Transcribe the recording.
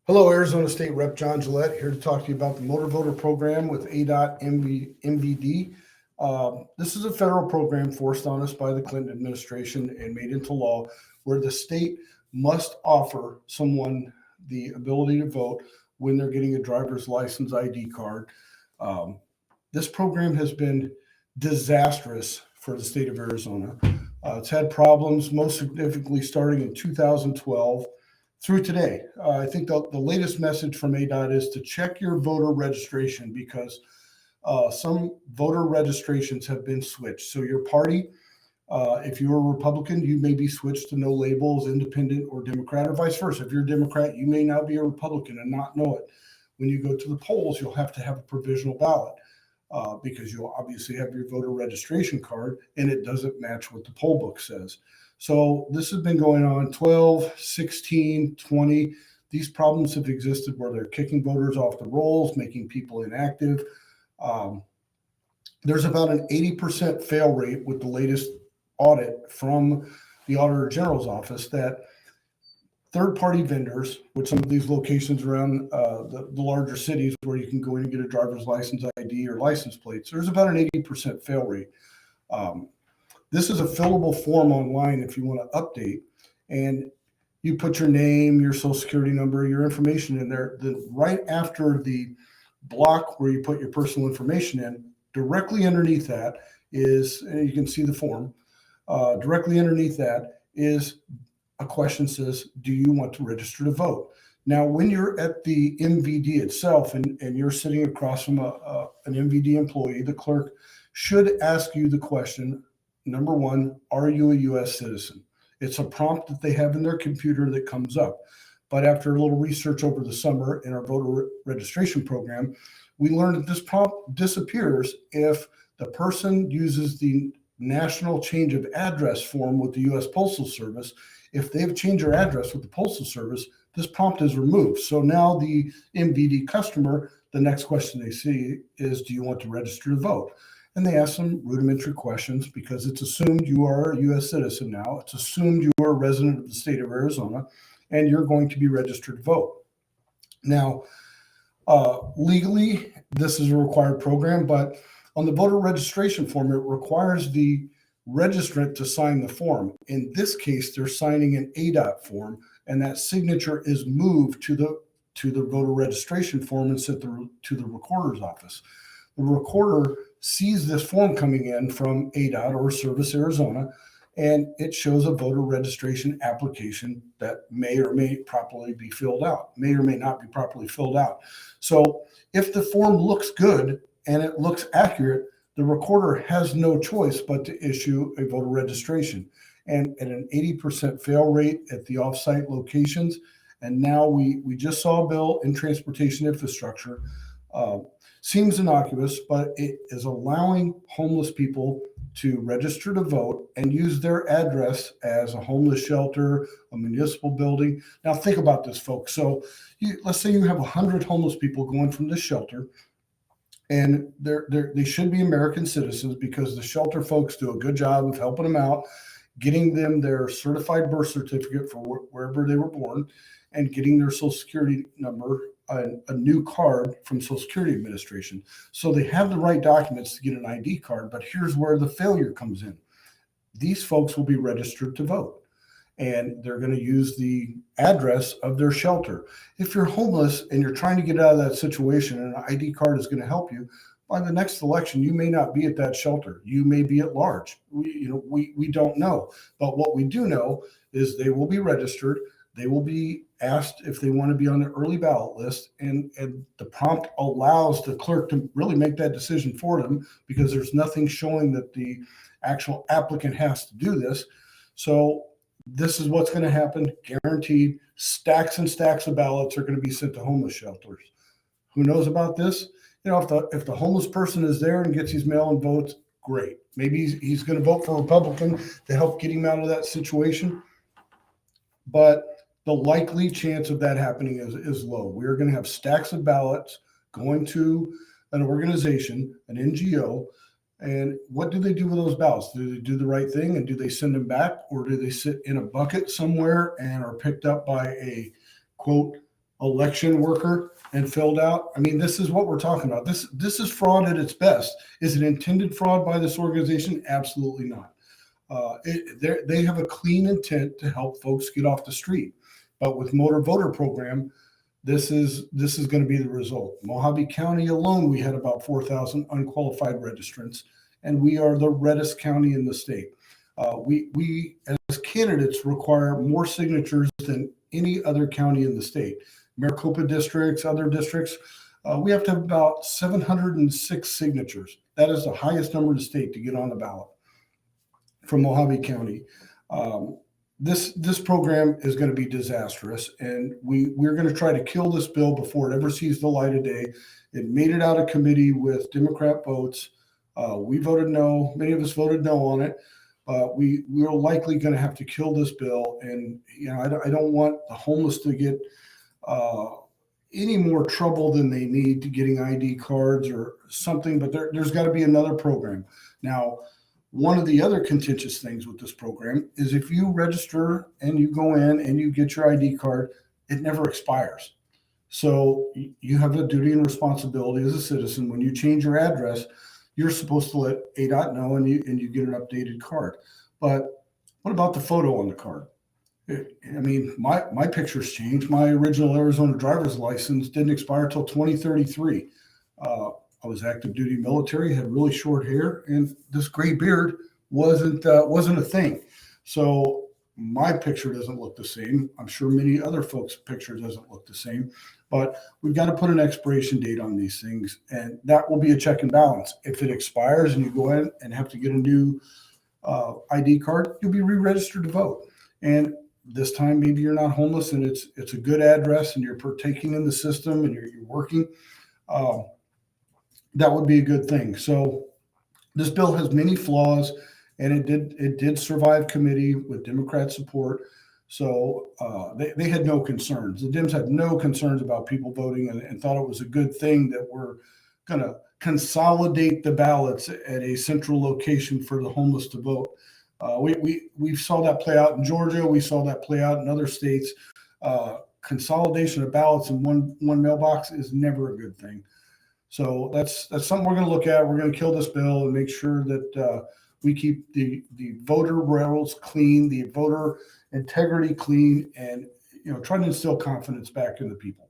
Hello, Arizona State Rep John Gillette here to talk to you about the Motor Voter Program with ADOT MVD. This is a federal program forced on us by the Clinton administration and made into law where the state must offer someone the ability to vote when they're getting a driver's license ID card. This program has been disastrous for the state of Arizona. It's had problems, most significantly starting in 2012 through today. I think the latest message from ADOT is to check your voter registration because some voter registrations have been switched. So your party, if you're a Republican, you may be switched to no labels, independent or Democrat, or vice versa. If you're a Democrat, you may now be a Republican and not know it. When you go to the polls, you'll have to have a provisional ballot because you'll obviously have your voter registration card and it doesn't match what the poll book says. So this has been going on 12, 16, 20. These problems have existed where they're kicking voters off the rolls, making people inactive. There's about an 80% fail rate with the latest audit from the Auditor General's office that third-party vendors with some of these locations around the larger cities where you can go in and get a driver's license ID or license plates, there's about an 80% fail rate. This is a fillable form online if you want to update, and you put your name, your social security number, your information in there. Then right after the block where you put your personal information in, directly underneath that is, and you can see the form, directly underneath that is a question says, do you want to register to vote? Now, when you're at the MVD itself and you're sitting across from an MVD employee, the clerk should ask you the question, number one, are you a U.S. citizen? It's a prompt that they have in their computer that comes up. But after a little research over the summer in our voter registration program, we learned that this prompt disappears if the person uses the national change of address form with the U.S. Postal Service. If they've changed their address with the Postal Service, this prompt is removed. So now the MVD customer, the next question they see is, do you want to register to vote? And they ask some rudimentary questions because it's assumed you are a U.S. citizen now. It's assumed you are a resident of the state of Arizona, and you're going to be registered to vote. Now, legally, this is a required program, but on the voter registration form, it requires the registrant to sign the form. In this case, they're signing an ADOT form, and that signature is moved to the voter registration form and sent to the recorder's office. The recorder sees this form coming in from ADOT or Service Arizona, and it shows a voter registration application that may or may properly be filled out, may or may not be properly filled out. So if the form looks good and it looks accurate, the recorder has no choice but to issue a voter registration. And at an 80% fail rate at the offsite locations, and now we just saw a bill in transportation infrastructure. Seems innocuous, but it is allowing homeless people to register to vote and use their address as a homeless shelter, a municipal building. Now think about this, folks. So let's say you have 100 homeless people going from this shelter, and they should be American citizens because the shelter folks do a good job of helping them out, getting them their certified birth certificate for wherever they were born, and getting their social security number, a new card from Social Security Administration. So they have the right documents to get an ID card, but here's where the failure comes in. These folks will be registered to vote, and they're going to use the address of their shelter. If you're homeless and you're trying to get out of that situation and an ID card is going to help you, by the next election, you may not be at that shelter. You may be at large. We don't know. But what we do know is they will be registered. They will be asked if they want to be on the early ballot list, and the prompt allows the clerk to really make that decision for them because there's nothing showing that the actual applicant has to do this. So this is what's going to happen, guaranteed. Stacks and stacks of ballots are going to be sent to homeless shelters. Who knows about this? If the homeless person is there and gets his mail-in votes, great. Maybe he's going to vote for a Republican to help get him out of that situation. But the likely chance of that happening is low. We're going to have stacks of ballots going to an organization, an NGO, and what do they do with those ballots? Do they do the right thing and do they send them back, or do they sit in a bucket somewhere and are picked up by a, quote, election worker and filled out. I mean, this is what we're talking about. This is fraud at its best. Is it intended fraud by this organization? Absolutely not. They have a clean intent to help folks get off the street. But with motor voter program, this is going to be the result. Mojave County alone, we had about 4,000 unqualified registrants, and we are the reddest county in the state. We as candidates require more signatures than any other county in the state. Maricopa districts, other districts, we have to have about 706 signatures. That is the highest number in the state to get on the ballot from Mojave County. This program is going to be disastrous, and we're going to try to kill this bill before it ever sees the light of day. It made it out of committee with Democrat votes. We voted no. Many of us voted no on it. We're likely going to have to kill this bill, and I don't want the homeless to get any more trouble than they need to getting ID cards or something. But there's got to be another program. Now, one of the other contentious things with this program is if you register and you go in and you get your ID card, it never expires. So you have a duty and responsibility as a citizen. When you change your address, you're supposed to let ADOT know and you get an updated card. But what about the photo on the card? I mean, my picture's changed. My original Arizona driver's license didn't expire till 2033. I was active duty military, had really short hair, and this gray beard wasn't a thing. So my picture doesn't look the same. I'm sure many other folks' picture doesn't look the same. But we've got to put an expiration date on these things, and that will be a check and balance. If it expires and you go in and have to get a new ID card, you'll be re-registered to vote. And this time, maybe you're not homeless and it's a good address and you're partaking in the system and you're working. That would be a good thing. So this bill has many flaws, and it did survive committee with Democrat support. So they had no concerns. The Dems had no concerns about people voting and thought it was a good thing that we're going to consolidate the ballots at a central location for the homeless to vote. We saw that play out in Georgia. We saw that play out in other states. Consolidation of ballots in one mailbox is never a good thing. So that's something we're going to look at. We're going to kill this bill and make sure that we keep the voter rolls clean, the voter integrity clean, and try to instill confidence back in the people.